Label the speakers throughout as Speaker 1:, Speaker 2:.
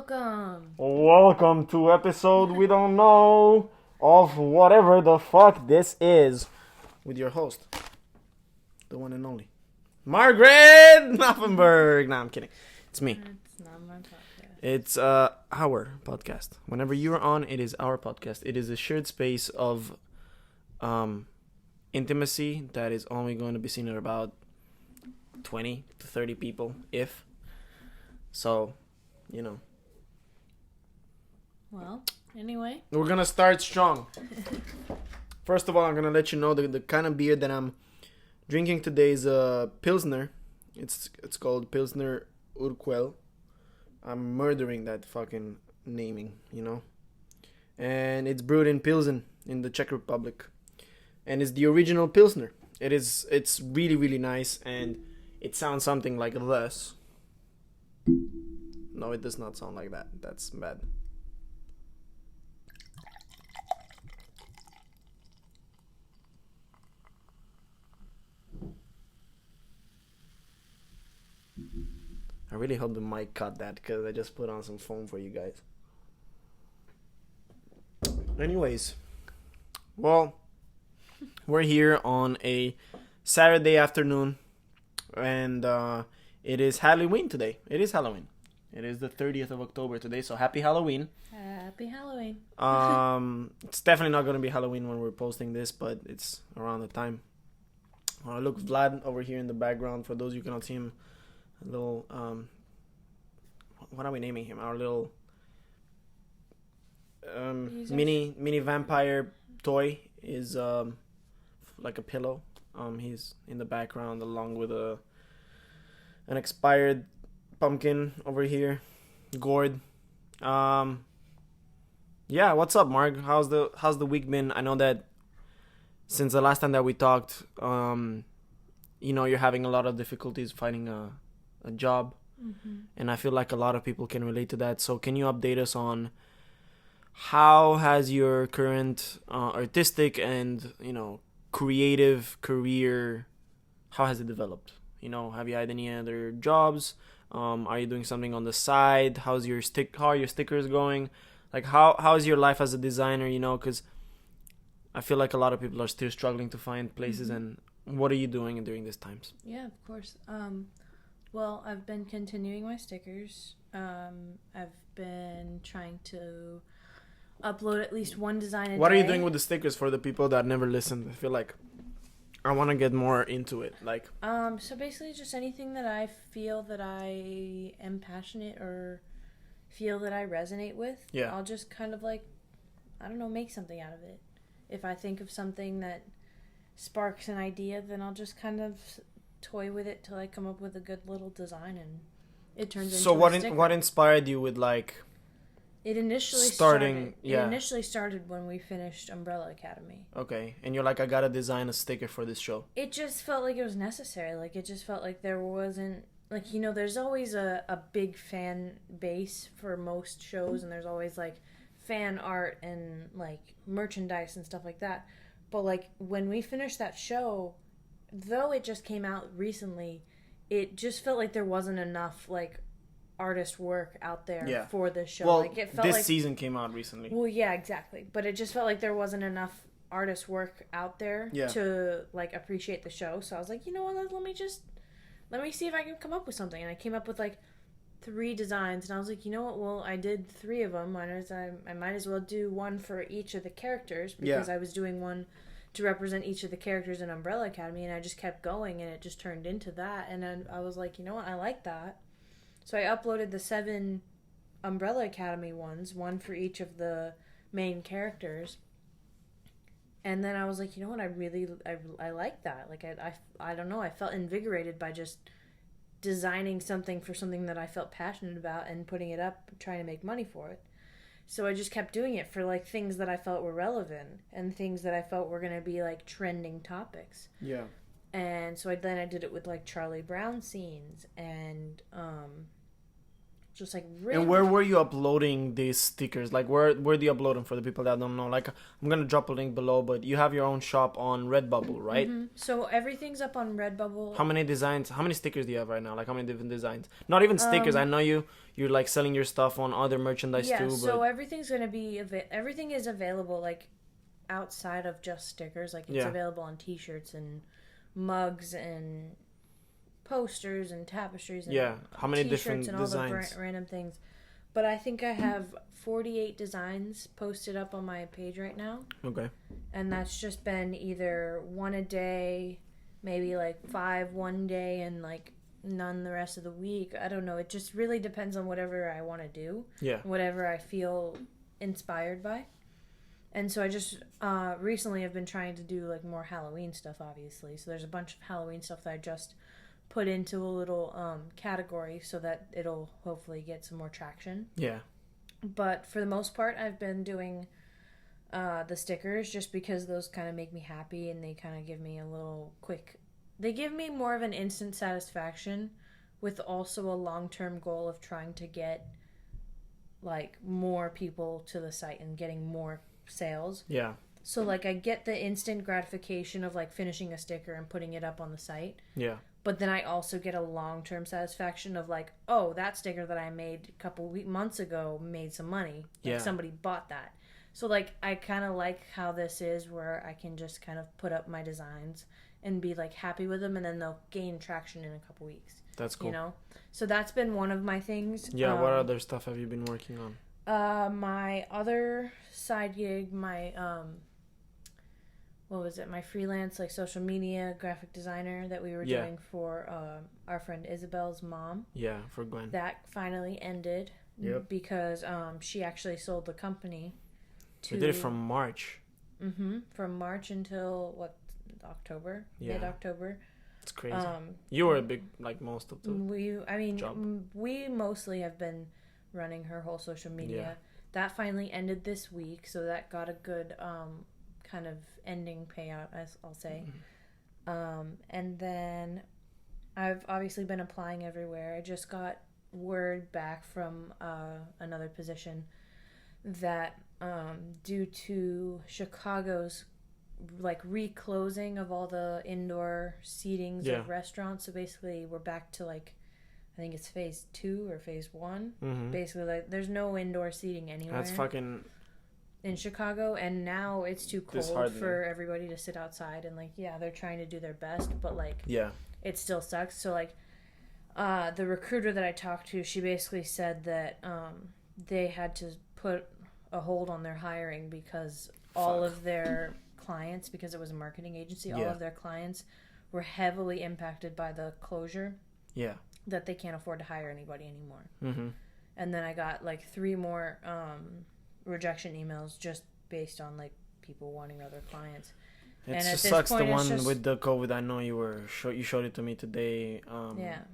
Speaker 1: Welcome to episode we don't know of whatever the fuck this is with your host, the one and only Margaret Laufenberg. Nah, I'm kidding. It's me.
Speaker 2: It's not my podcast.
Speaker 1: It's our podcast. Whenever you're on, it is our podcast. It is a shared space of intimacy that is only going to be seen at about 20 to 30 people, if. So, you know.
Speaker 2: Well, anyway.
Speaker 1: We're going to start strong. First of all, I'm going to let you know the kind of beer that I'm drinking today is a Pilsner. It's called Pilsner Urquell. I'm murdering that fucking naming, you know. And it's brewed in Pilsen in the Czech Republic. And it's the original Pilsner. It's really, really nice, and it sounds something like this. No, it does not sound like that. That's bad. I really hope the mic cut that because I just put on some foam for you guys. Anyways, well, we're here on a Saturday afternoon, and it is Halloween today. It is Halloween. It is the 30th of October today, so happy Halloween.
Speaker 2: Happy Halloween.
Speaker 1: It's definitely not going to be Halloween when we're posting this, but it's around the time. Look, Vlad over here in the background, for those you cannot see him. A little, what are we naming him? Our little mini vampire toy is like a pillow. He's in the background along with an expired pumpkin over here, gourd. Yeah, what's up, Marg? How's the week been? I know that since the last time that we talked, you're having a lot of difficulties finding a job, and I feel like a lot of people can relate to that. So can you update us on how has your current artistic and creative career, how has it developed? Have you had any other jobs? Are you doing something on the side? How are your stickers going? Like how's your life as a designer? Because I feel like a lot of people are still struggling to find places. And what are you doing during these times?
Speaker 2: Yeah, of course. Well, I've been continuing my stickers. I've been trying to upload at least one design a day.
Speaker 1: What are you doing with the stickers for the people that never listened? I feel like I want to get more into it. Like,
Speaker 2: so basically just anything that I feel that I am passionate or feel that I resonate with.
Speaker 1: Yeah.
Speaker 2: I'll just kind of make something out of it. If I think of something that sparks an idea, then I'll just kind of toy with it till I come up with a good little design, and it turns into a sticker.
Speaker 1: So what inspired you with
Speaker 2: it initially started when we finished Umbrella Academy.
Speaker 1: Okay, and you're like, I gotta design a sticker for this show.
Speaker 2: It just felt like it was necessary. Like, it just felt like there wasn't, there's always a big fan base for most shows, and there's always fan art and merchandise and stuff like that. But when we finished that show, though it just came out recently, it just felt like there wasn't enough artist work out there for this show.
Speaker 1: Well,
Speaker 2: it felt
Speaker 1: this season came out recently.
Speaker 2: Well, yeah, exactly. But it just felt like there wasn't enough artist work out there to appreciate the show. So I was like, you know what? Let me see if I can come up with something. And I came up with 3 designs, and I was like, you know what? Well, I did 3 of them. I might as well do one for each of the characters, because I was doing one to represent each of the characters in Umbrella Academy, and I just kept going, and it just turned into that. And then I was like, you know what? I like that. So I uploaded the 7 Umbrella Academy ones, one for each of the main characters. And then I was like, you know what? I like that. I don't know. I felt invigorated by just designing something for something that I felt passionate about and putting it up, trying to make money for it. So I just kept doing it for things that I felt were relevant and things that I felt were going to be trending topics.
Speaker 1: Yeah.
Speaker 2: And so I did it with Charlie Brown scenes and just like
Speaker 1: And where were you uploading these stickers? Like where do you upload them for the people that don't know? Like I'm gonna drop a link below, but you have your own shop on Redbubble, right?
Speaker 2: So everything's up on Redbubble.
Speaker 1: How many designs? How many stickers do you have right now? Like how many different designs? Not even stickers. I know you're like selling your stuff on other merchandise too. But...
Speaker 2: so everything's gonna be everything is available like outside of just stickers. Like it's available on T-shirts and mugs and posters and tapestries and
Speaker 1: how many
Speaker 2: T-shirts
Speaker 1: different
Speaker 2: and
Speaker 1: designs?
Speaker 2: all the random things. But I think I have 48 designs posted up on my page right now.
Speaker 1: Okay.
Speaker 2: And that's just been either one a day, maybe like 5 one day, and like none the rest of the week. I don't know. It just really depends on whatever I want to do.
Speaker 1: Yeah.
Speaker 2: Whatever I feel inspired by. And so I just recently have been trying to do like more Halloween stuff, obviously. So there's a bunch of Halloween stuff that I just put into a little category so that it'll hopefully get some more traction.
Speaker 1: Yeah.
Speaker 2: But for the most part, I've been doing the stickers just because those kind of make me happy and they kind of give me a little quick... They give me more of an instant satisfaction with also a long-term goal of trying to get like more people to the site and getting more sales.
Speaker 1: Yeah.
Speaker 2: So like I get the instant gratification of like finishing a sticker and putting it up on the site.
Speaker 1: Yeah.
Speaker 2: But then I also get a long-term satisfaction of like, oh, that sticker that I made a couple months ago made some money. Like somebody bought that. So like I kind of like how this is where I can just kind of put up my designs and be like happy with them, and then they'll gain traction in a couple weeks.
Speaker 1: That's cool.
Speaker 2: You know? So that's been one of my things.
Speaker 1: Yeah, what other stuff have you been working on?
Speaker 2: My other side gig, my what was it? My freelance like social media graphic designer that we were doing for our friend Isabel's mom.
Speaker 1: Yeah, for Gwen.
Speaker 2: That finally ended because she actually sold the company.
Speaker 1: We did it from March.
Speaker 2: From March until October, mid-October.
Speaker 1: It's crazy. You were a big like most of the job.
Speaker 2: We mostly have been running her whole social media.
Speaker 1: Yeah.
Speaker 2: That finally ended this week, so that got a good kind of ending payout, as I'll say. And then I've obviously been applying everywhere. I just got word back from another position that due to Chicago's like reclosing of all the indoor seatings of restaurants, so basically we're back to like I think it's phase 2 or phase 1. Basically, like there's no indoor seating anywhere.
Speaker 1: That's fucking
Speaker 2: in Chicago, and now it's too cold for everybody to sit outside. And like, yeah, they're trying to do their best, but like, it still sucks. So like, the recruiter that I talked to, she basically said that they had to put a hold on their hiring because all of their clients, because it was a marketing agency, all of their clients were heavily impacted by the closure. Yeah. That they can't afford to hire anybody anymore. And then I got like 3 more rejection emails just based on like people wanting other clients.
Speaker 1: It just sucks the one with the COVID. I know you showed it to me today.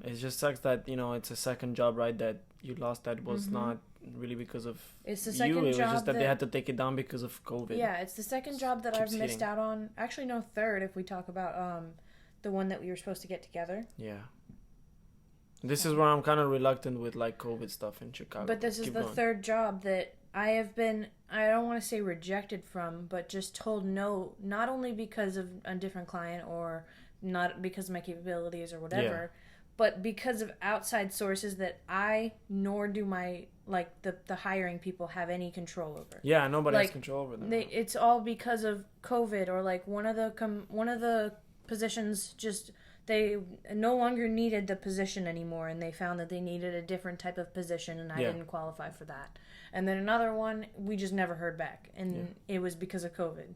Speaker 1: It just sucks that it's a second job, right? That you lost. That was not really because of
Speaker 2: it's the second
Speaker 1: you. It was
Speaker 2: job
Speaker 1: just that they had to take it down because of COVID.
Speaker 2: Yeah, it's the second job that I've missed out on. Actually, no, third if we talk about the one that we were supposed to get together.
Speaker 1: Yeah. This is where I'm kind of reluctant with like COVID stuff in Chicago.
Speaker 2: But this is the third job that I have been, I don't want to say rejected from, but just told no, not only because of a different client or not because of my capabilities or whatever, but because of outside sources that I nor do my, like the hiring people have any control over.
Speaker 1: Yeah, nobody has control over them.
Speaker 2: It's all because of COVID, or like one of the positions just... They no longer needed the position anymore, and they found that they needed a different type of position, and I didn't qualify for that. And then another one, we just never heard back, and it was because of COVID.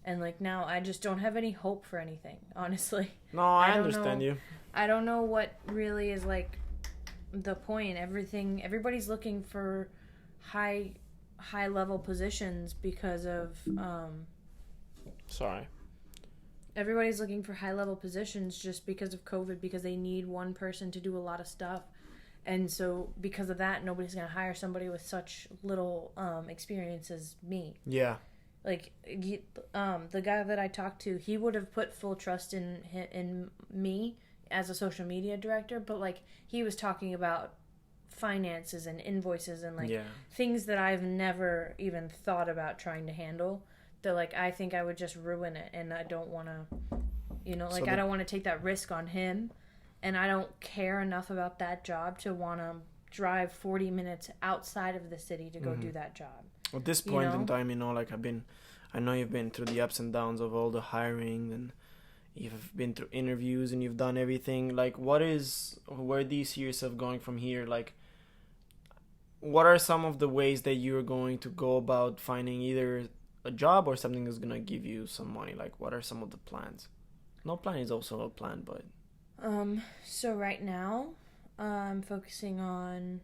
Speaker 2: And like now, I just don't have any hope for anything, honestly.
Speaker 1: No, I understand you.
Speaker 2: I don't know what really is like the point. Everybody's looking for high level positions because of Everybody's looking for high-level positions just because of COVID, because they need one person to do a lot of stuff. And so because of that, nobody's going to hire somebody with such little experience as me. Yeah. Like, the guy that I talked to, he would have put full trust in me as a social media director, but, like, he was talking about finances and invoices and like things that I've never even thought about trying to handle. That like I think I would just ruin it, and I don't want to, you know, like I don't want to take that risk on him, and I don't care enough about that job to want to drive 40 minutes outside of the city to go do that job.
Speaker 1: At this point in time, you know, like I know you've been through the ups and downs of all the hiring, and you've been through interviews, and you've done everything. Like, where do you see yourself going from here? Like, what are some of the ways that you're going to go about finding either a job or something that's going to give you some money? Like, what are some of the plans? No plan is also a plan, but...
Speaker 2: So right now, I'm focusing on,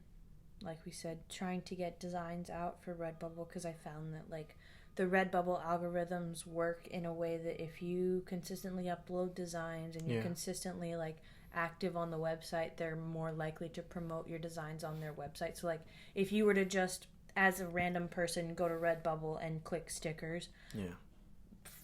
Speaker 2: like we said, trying to get designs out for Redbubble, because I found that, like, the Redbubble algorithms work in a way that if you consistently upload designs and you're consistently, like, active on the website, they're more likely to promote your designs on their website. So, like, if you were to just, as a random person, go to Redbubble and click stickers...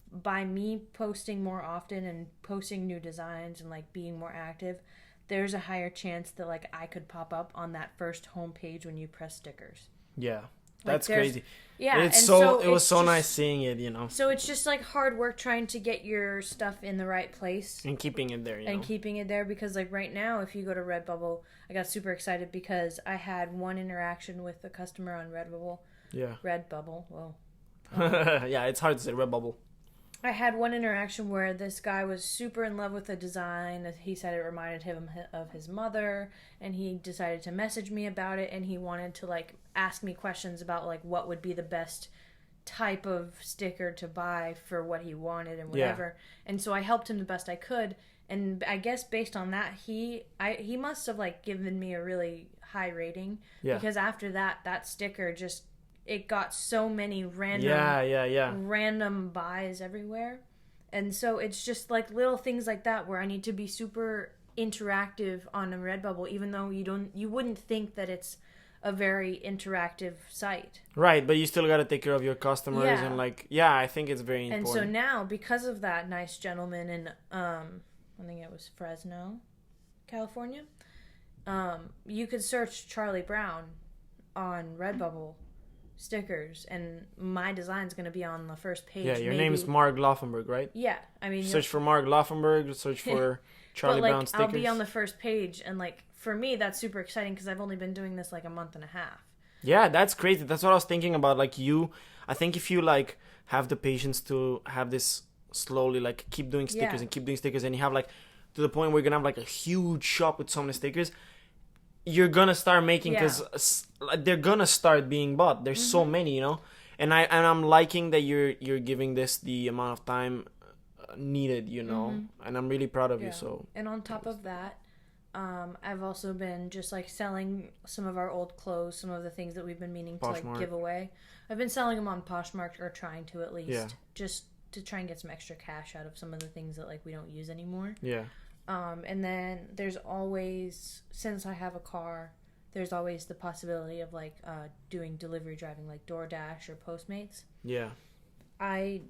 Speaker 2: by me posting more often and posting new designs and like being more active, there's a higher chance that like I could pop up on that first homepage when you press stickers.
Speaker 1: Yeah, that's crazy.
Speaker 2: Yeah,
Speaker 1: it was so nice seeing it, you know.
Speaker 2: So it's just like hard work trying to get your stuff in the right place
Speaker 1: and keeping it there.
Speaker 2: Keeping it there, because like right now, if you go to Redbubble, I got super excited because I had one interaction with a customer on Redbubble. Yeah. Redbubble. Well.
Speaker 1: Yeah, it's hard to say Redbubble.
Speaker 2: I had one interaction where this guy was super in love with the design. He said it reminded him of his mother, and he decided to message me about it, and he wanted to like ask me questions about like what would be the best type of sticker to buy for what he wanted and whatever. Yeah. And so I helped him the best I could, and I guess based on that, he must have like given me a really high rating, because after that sticker just... it got so many random buys everywhere. And so it's just like little things like that where I need to be super interactive on a Redbubble, even though you wouldn't think that it's a very interactive site.
Speaker 1: Right, but you still got to take care of your customers and like, I think it's very important.
Speaker 2: And so now, because of that nice gentleman in, I think it was Fresno, California, you could search Charlie Brown on Redbubble stickers, and my design's going to be on the first page.
Speaker 1: Yeah, your name is Margaret Laufenberg, right?
Speaker 2: Yeah, I mean...
Speaker 1: search for Margaret Laufenberg, search for Charlie Brown stickers.
Speaker 2: I'll be on the first page, and like, for me, that's super exciting, because I've only been doing this like a month and a half.
Speaker 1: Yeah, that's crazy. That's what I was thinking about. Like, I think if you like have the patience to have this slowly, like, keep doing stickers and keep doing stickers, and you have like, to the point where you're going to have like a huge shop with so many stickers, you're gonna start making, because they're gonna start being bought. There's so many, you know, and I'm liking that you're giving this the amount of time needed, you know, and I'm really proud of you. So,
Speaker 2: and on top of that, I've also been just like selling some of our old clothes, some of the things that we've been meaning to like give away. I've been selling them on Poshmark, or trying to at least, just to try and get some extra cash out of some of the things that like we don't use anymore. Yeah. And then there's always, since I have a car, there's always the possibility of like doing delivery driving, like DoorDash or Postmates. Yeah. I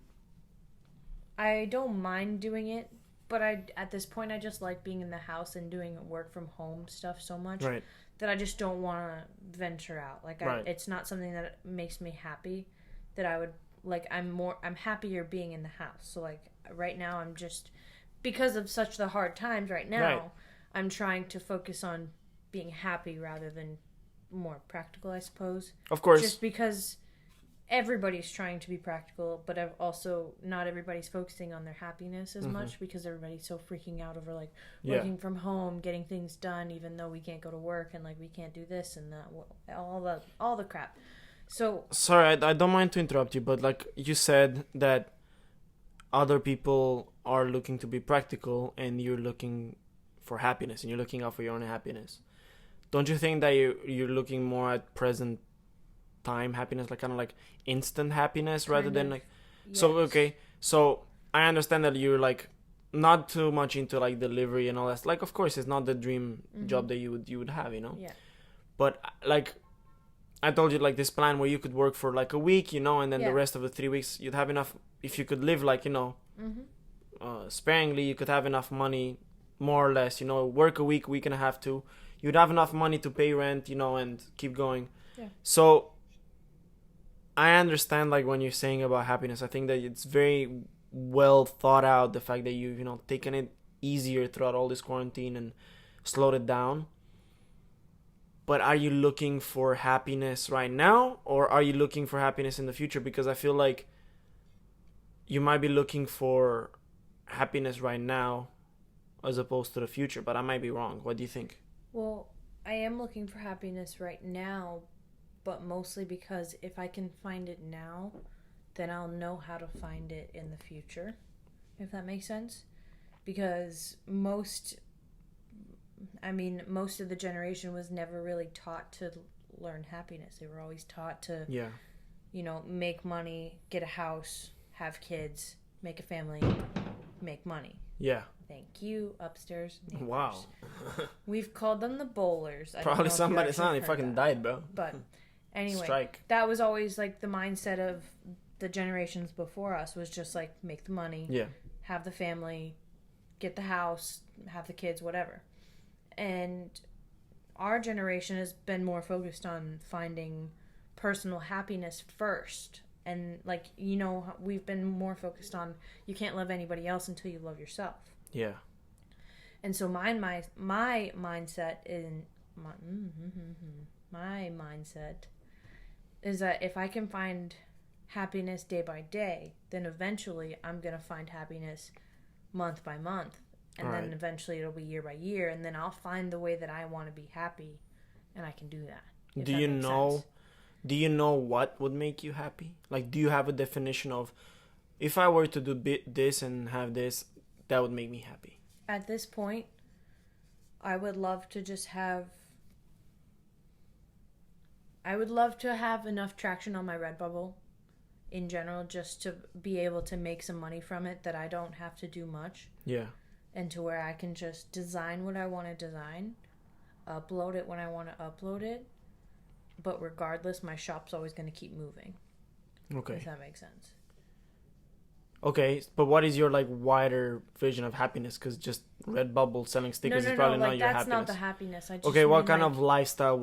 Speaker 2: don't mind doing it, but at this point I just like being in the house and doing work from home stuff so much that I just don't want to venture out. Like it's not something that makes me happy. That I would like. I'm happier being in the house. So like right now I'm just... because of such the hard times right now, I'm trying to focus on being happy rather than more practical, I suppose. Of course. Just because everybody's trying to be practical, but I've also not everybody's focusing on their happiness as much, because everybody's so freaking out over like working from home, getting things done, even though we can't go to work and like we can't do this and that, all the crap. So
Speaker 1: sorry, I don't mind to interrupt you, but like you said that other people are looking to be practical and you're looking for happiness and you're looking out for your own happiness. Don't you think that you're looking more at present time happiness, like kind of like instant happiness rather than like... Yes. So, okay. So I understand that you're like not too much into like delivery and all that. Like, of course, it's not the dream job that you would have, you know? Yeah. But like I told you, like this plan where you could work for like a week, you know, and then the rest of the 3 weeks you'd have enough. If you could live like, you know, sparingly, you could have enough money, more or less, you know, work a week and a half too. you'd have enough money to pay rent, and keep going.
Speaker 2: Yeah.
Speaker 1: So I understand like when you're saying about happiness. I think that it's very well thought out, the fact that you've taken it easier throughout all this quarantine and slowed it down. But are you looking for happiness right now, or are you looking for happiness in the future? Because I feel like you might be looking for happiness right now as opposed to the future, but I might be wrong. What do you think?
Speaker 2: Well, I am looking for happiness right now, but mostly because if I can find it now, then I'll know how to find it in the future, if that makes sense. Because most of the generation was never really taught to learn happiness. They were always taught to, make money, get a house, have kids, make a family, make money.
Speaker 1: Yeah.
Speaker 2: Thank you, upstairs neighbors.
Speaker 1: Wow.
Speaker 2: We've called them the bowlers.
Speaker 1: Probably somebody fucking died, bro.
Speaker 2: But anyway,
Speaker 1: Strike.
Speaker 2: That was always like the mindset of the generations before us, was just like make the money, have the family, get the house, have the kids, whatever. And our generation has been more focused on finding personal happiness first. And we've been more focused on, you can't love anybody else until you love yourself.
Speaker 1: Yeah.
Speaker 2: And so my mindset is that if I can find happiness day by day, then eventually I'm going to find happiness month by month. And then eventually it'll be year by year. And then I'll find the way that I want to be happy. And I can do that.
Speaker 1: Do you know what would make you happy? Like, do you have a definition of, if I were to do this and have this, that would make me happy?
Speaker 2: At this point, I would love to have enough traction on my Redbubble in general, just to be able to make some money from it, that I don't have to do much.
Speaker 1: Yeah.
Speaker 2: And to where I can just design what I want to design, upload it when I want to upload it. But regardless, my shop's always going to keep moving.
Speaker 1: Okay.
Speaker 2: If that makes sense.
Speaker 1: Okay, but what is your wider vision of happiness? Because just Redbubble selling stickers is probably not your happiness.
Speaker 2: That's not the happiness.
Speaker 1: Okay, what kind of lifestyle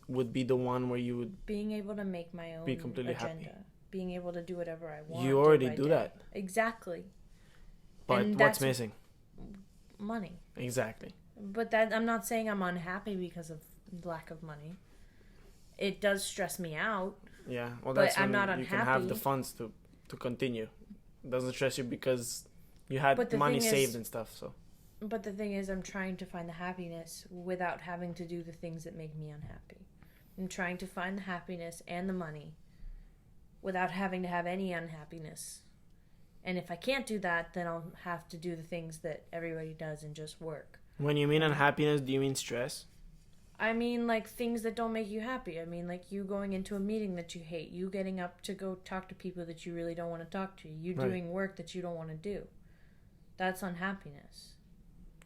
Speaker 1: would be the one where you would
Speaker 2: being able to make my own
Speaker 1: be completely
Speaker 2: agenda,
Speaker 1: happy?
Speaker 2: Being able to do whatever I want.
Speaker 1: You already do that.
Speaker 2: Exactly.
Speaker 1: But what's missing?
Speaker 2: Money.
Speaker 1: Exactly.
Speaker 2: But that, I'm not saying I'm unhappy because of lack of money. It does stress me out.
Speaker 1: Yeah, well, that's when
Speaker 2: I'm not
Speaker 1: you
Speaker 2: unhappy.
Speaker 1: can have the funds to continue. It doesn't stress you because you had money saved and stuff. So.
Speaker 2: But the thing is, I'm trying to find the happiness without having to do the things that make me unhappy. I'm trying to find the happiness and the money without having to have any unhappiness. And if I can't do that, then I'll have to do the things that everybody does and just work.
Speaker 1: When you mean unhappiness, do you mean stress?
Speaker 2: I mean, things that don't make you happy. I mean, you going into a meeting that you hate. You getting up to go talk to people that you really don't want to talk to. You doing work that you don't want to do. That's unhappiness.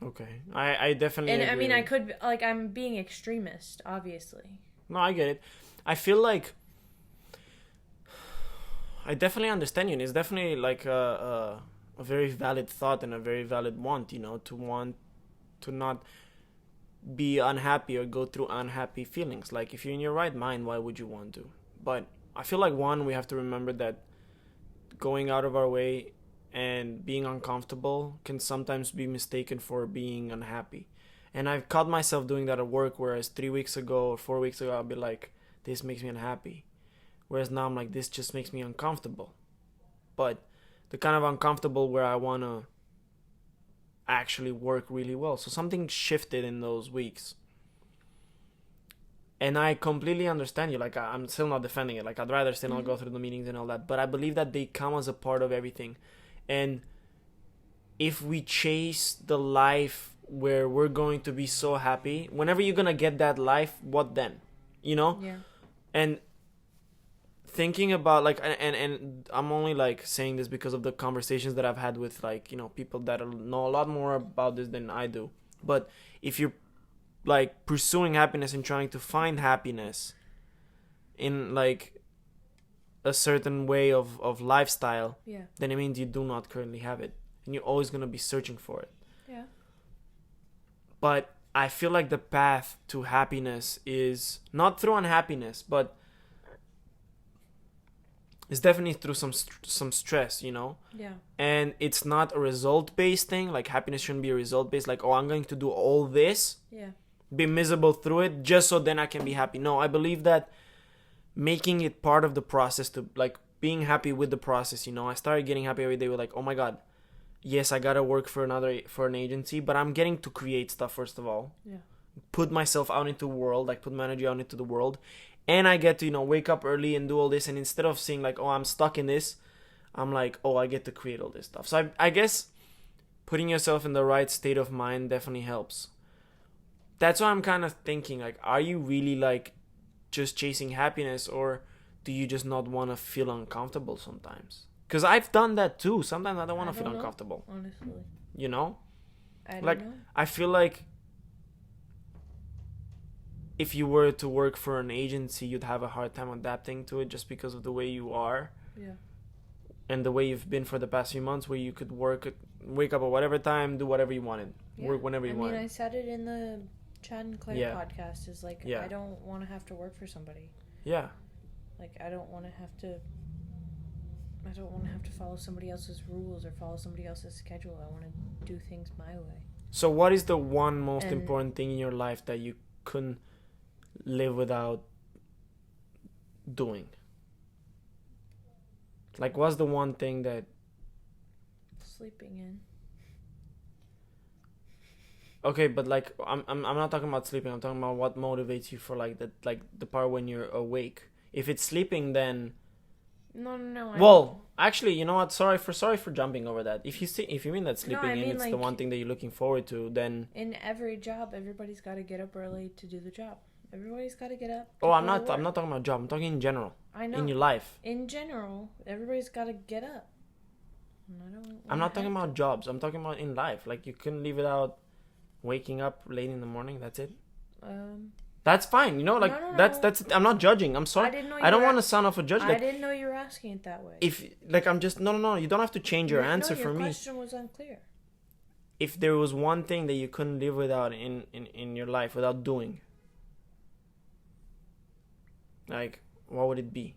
Speaker 1: Okay. I definitely agree.
Speaker 2: I mean, I could... I'm being extremist, obviously.
Speaker 1: No, I get it. I feel like... I definitely understand you. And it's definitely, a very valid thought and a very valid want, to want to not be unhappy or go through unhappy feelings. If you're in your right mind, why would you want to? But I feel like, one, we have to remember that going out of our way and being uncomfortable can sometimes be mistaken for being unhappy. And I've caught myself doing that at work, whereas 3 weeks ago or 4 weeks ago, I'll be like, this makes me unhappy. Whereas now I'm like, this just makes me uncomfortable. But the kind of uncomfortable where I want to actually work really well. So something shifted in those weeks. And I completely understand you. I'm still not defending it. I'd rather still not go through the meetings and all that. But I believe that they come as a part of everything. And if we chase the life where we're going to be so happy, whenever you're going to get that life, what then?
Speaker 2: Yeah.
Speaker 1: And thinking about and I'm only saying this because of the conversations that I've had with people that know a lot more about this than I do. But if you're pursuing happiness and trying to find happiness in a certain way of lifestyle, then it means you do not currently have it, and you're always going to be searching for it.
Speaker 2: Yeah.
Speaker 1: But I feel like the path to happiness is not through unhappiness, but it's definitely through some stress, you know?
Speaker 2: Yeah.
Speaker 1: And it's not a result-based thing. Like, happiness shouldn't be a result-based. Like, oh, I'm going to do all this.
Speaker 2: Yeah.
Speaker 1: Be miserable through it just so then I can be happy. No, I believe that making it part of the process to, like, being happy with the process, you know? I started getting happy every day with, like, oh my God, yes, I gotta work for an agency, but I'm getting to create stuff, first of all.
Speaker 2: Yeah.
Speaker 1: Put myself out into the world, like, put my energy out into the world. And I get to, you know, wake up early and do all this. And instead of seeing like, oh, I'm stuck in this, I'm like, oh, I get to create all this stuff. So I guess putting yourself in the right state of mind definitely helps. That's why I'm kind of thinking, like, are you really like just chasing happiness, or do you just not want to feel uncomfortable sometimes? Because I've done that too. Sometimes I don't want to feel uncomfortable.
Speaker 2: Honestly.
Speaker 1: You know?
Speaker 2: I don't know.
Speaker 1: I feel like if you were to work for an agency, you'd have a hard time adapting to it just because of the way you are.
Speaker 2: Yeah.
Speaker 1: And the way you've been for the past few months, where you could wake up at whatever time, do whatever you wanted, work whenever you wanted.
Speaker 2: I mean, I said it in the Chad and Claire podcast, is like, I don't want to have to work for somebody.
Speaker 1: Yeah.
Speaker 2: Like, I don't want to have to follow somebody else's rules or follow somebody else's schedule. I want to do things my way.
Speaker 1: So what is the one most important thing in your life that you couldn't live without doing? Like, what's the one thing that...
Speaker 2: Sleeping in.
Speaker 1: Okay, but like, I'm not talking about sleeping. I'm talking about what motivates you for like the part when you're awake. If it's sleeping, then...
Speaker 2: No.
Speaker 1: Well, actually, you know what? Sorry for jumping over that. If you mean that sleeping in, it's
Speaker 2: like,
Speaker 1: the one thing that you're looking forward to, then...
Speaker 2: In every job, everybody's got to get up early to do the job. Everybody's got to get up.
Speaker 1: Oh, I'm not talking about job. I'm talking in general.
Speaker 2: I know.
Speaker 1: In your life.
Speaker 2: In general, everybody's got to get up.
Speaker 1: I'm not talking about jobs. I'm talking about in life. Like, you couldn't live without waking up late in the morning. That's it. That's fine. You know, like,
Speaker 2: no.
Speaker 1: that's. I'm not judging. I'm sorry. I don't want to sound off a judge. Like,
Speaker 2: I didn't know you were asking it that way.
Speaker 1: If, like, I'm just no. You don't have to change your answer for me.
Speaker 2: Your question was unclear.
Speaker 1: If there was one thing that you couldn't live without in your life without doing, like, what would it be?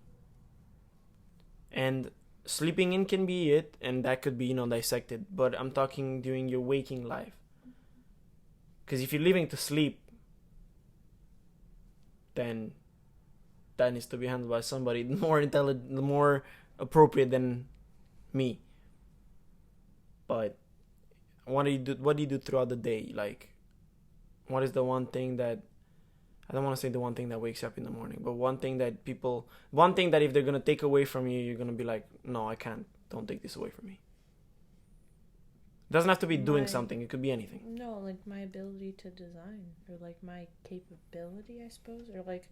Speaker 1: And sleeping in can be it, and that could be, you know, dissected. But I'm talking during your waking life. Because if you're living to sleep, then that needs to be handled by somebody more intelligent, more appropriate than me. But what do you do throughout the day? Like, what is the one thing that... I don't want to say the one thing that wakes you up in the morning, but one thing that if they're going to take away from you, you're going to be like, no, I can't. Don't take this away from me. It doesn't have to be doing something. It could be anything.
Speaker 2: No, like my ability to design, or like my capability, I suppose. Or like,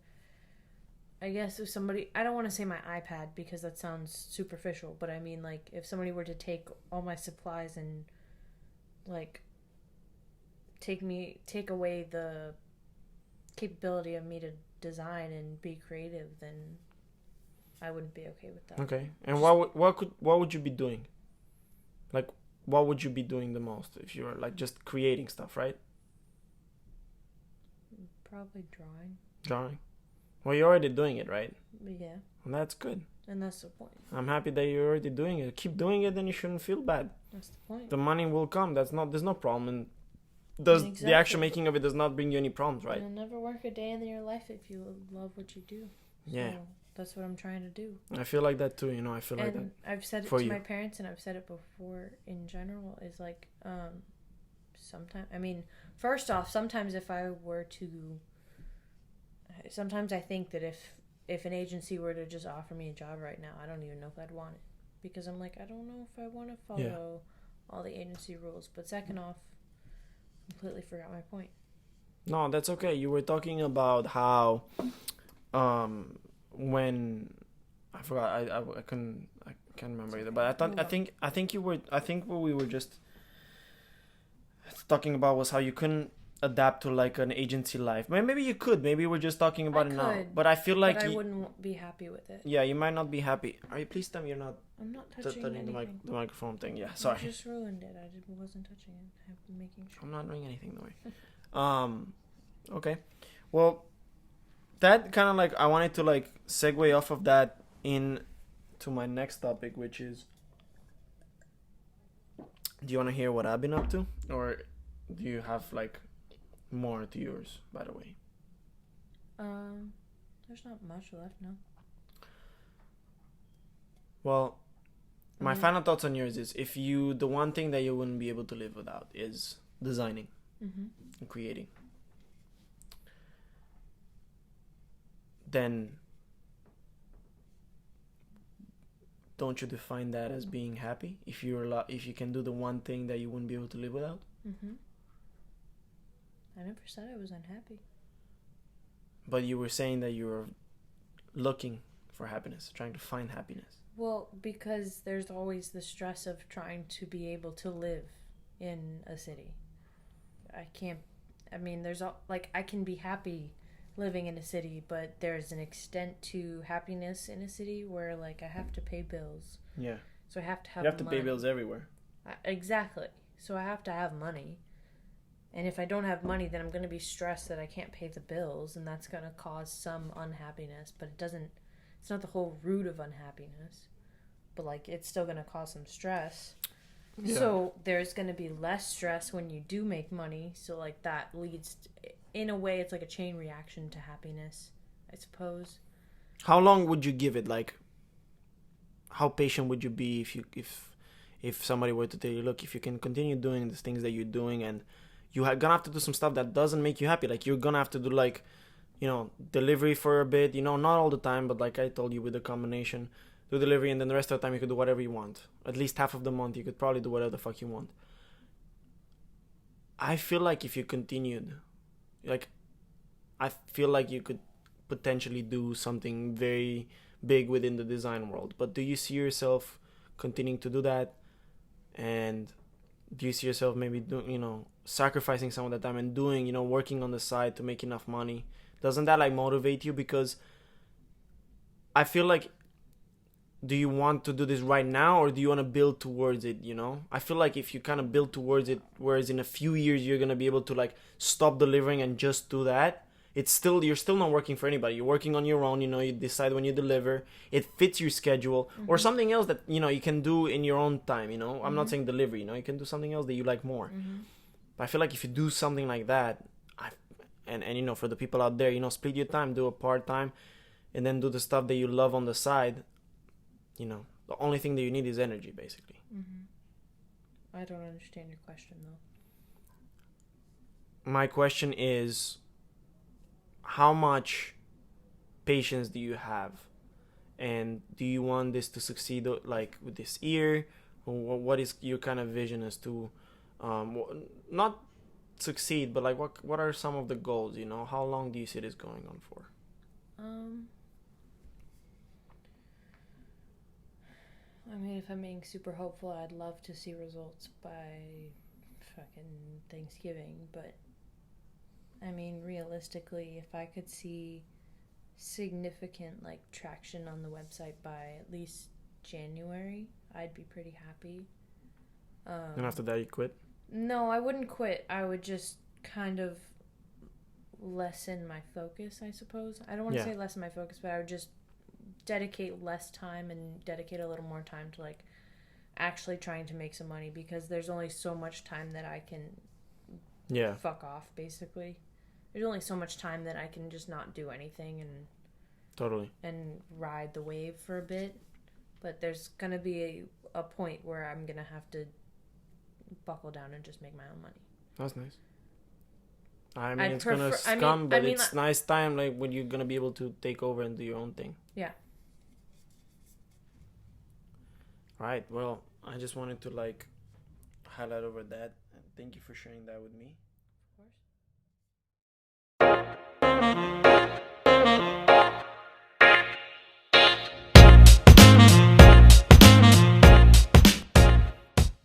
Speaker 2: I guess if somebody... I don't want to say my iPad because that sounds superficial, but I mean, like, if somebody were to take all my supplies and, like, take away the capability of me to design and be creative, then I wouldn't be okay with that.
Speaker 1: Okay. And what would you be doing? Like, what would you be doing the most if you were like just creating stuff, right?
Speaker 2: Probably
Speaker 1: Drawing. Well, you're already doing it, right?
Speaker 2: Yeah.
Speaker 1: And that's good.
Speaker 2: And that's the point.
Speaker 1: I'm happy that you're already doing it. Keep doing it, then you shouldn't feel bad.
Speaker 2: That's the point.
Speaker 1: The money will come. There's no problem. And the actual making of it does not bring you any problems, right?
Speaker 2: You'll never work a day in your life if you love what you do.
Speaker 1: Yeah.
Speaker 2: So that's what I'm trying to do.
Speaker 1: I feel like that too, you know. I feel like that.
Speaker 2: I've said it to my parents, and I've said it before in general, is like, sometimes, I mean, first off, sometimes if I were to, sometimes I think that if an agency were to just offer me a job right now, I don't even know if I'd want it. Because I'm like, I don't know if I want to follow all the agency rules. But second off, completely forgot my point.
Speaker 1: No, that's okay. You were talking about how when I forgot, I can't remember either, but I think what we were just talking about was how you couldn't adapt to like an agency life. Maybe you could. Maybe we're just talking about it now. But I feel like
Speaker 2: I wouldn't be happy with it.
Speaker 1: Yeah, you might not be happy. Are you? Please tell me you're not.
Speaker 2: I'm not touching anything.
Speaker 1: The microphone thing. Yeah, sorry.
Speaker 2: You just ruined it. I wasn't touching it. I'm making sure.
Speaker 1: I'm not doing anything. Don't worry. Okay. Well, that kind of like I wanted to like segue off of that in to my next topic, which is. Do you want to hear what I've been up to, or do you have like more to yours? By the way.
Speaker 2: There's not much left now.
Speaker 1: Well, my final thoughts on yours is the one thing that you wouldn't be able to live without is designing and creating. Then don't you define that as being happy if you can do the one thing that you wouldn't be able to live without?
Speaker 2: I never said I was unhappy.
Speaker 1: But you were saying that you were looking for happiness, trying to find happiness.
Speaker 2: Well, because there's always the stress of trying to be able to live in a city. I can be happy living in a city, but there's an extent to happiness in a city where like I have to pay bills.
Speaker 1: Yeah.
Speaker 2: So I have to have
Speaker 1: money. You have
Speaker 2: money.
Speaker 1: To pay bills everywhere.
Speaker 2: Exactly. So I have to have money. And if I don't have money, then I'm going to be stressed that I can't pay the bills, and that's going to cause some unhappiness, but it's not the whole root of unhappiness, but like it's still going to cause some stress. Yeah. So there's going to be less stress when you do make money. So like that leads in a way, it's like a chain reaction to happiness, I suppose.
Speaker 1: How long would you give it? Like, how patient would you be if somebody were to tell you, look, if you can continue doing the things that you're doing, and you're gonna have to do some stuff that doesn't make you happy, like you're gonna have to do like, delivery for a bit, not all the time, but like I told you with the combination, do delivery, and then the rest of the time you could do whatever you want. At least half of the month you could probably do whatever the fuck you want. I feel like if you continued, like, I feel like you could potentially do something very big within the design world. But do you see yourself continuing to do that? And do you see yourself maybe sacrificing some of that time and doing, working on the side to make enough money? Doesn't that like motivate you? Because I feel like, do you want to do this right now, or do you want to build towards it? I feel like if you kind of build towards it, whereas in a few years you're gonna be able to like stop delivering and just do that, you're still not working for anybody. You're working on your own. You decide when you deliver. It fits your schedule, or something else that you can do in your own time. I'm not saying delivery. You can do something else that you like more. But I feel like if you do something like that, and for the people out there, split your time, do a part time, and then do the stuff that you love on the side. The only thing that you need is energy, basically.
Speaker 2: I don't understand your question, though.
Speaker 1: My question is, how much patience do you have? And do you want this to succeed, like, with this year? Or what is your kind of vision as to, not succeed, but, like, what are some of the goals, How long do you see this going on for?
Speaker 2: I mean, if I'm being super hopeful, I'd love to see results by fucking Thanksgiving, but I mean, realistically, if I could see significant, like, traction on the website by at least January, I'd be pretty happy.
Speaker 1: And after that, you quit?
Speaker 2: No, I wouldn't quit. I would just kind of lessen my focus, I suppose. I don't want to say lessen my focus, but I would just dedicate less time and dedicate a little more time to like actually trying to make some money, because there's only so much time that I can fuck off, basically. There's only so much time that I can just not do anything and ride the wave for a bit. But there's gonna be a point where I'm gonna have to buckle down and just make my own money.
Speaker 1: That's nice. I mean, it's gonna scum, but it's nice time, like, when you're gonna be able to take over and do your own thing.
Speaker 2: Yeah.
Speaker 1: Right. Well, I just wanted to, like, highlight over that. Thank you for sharing that with me.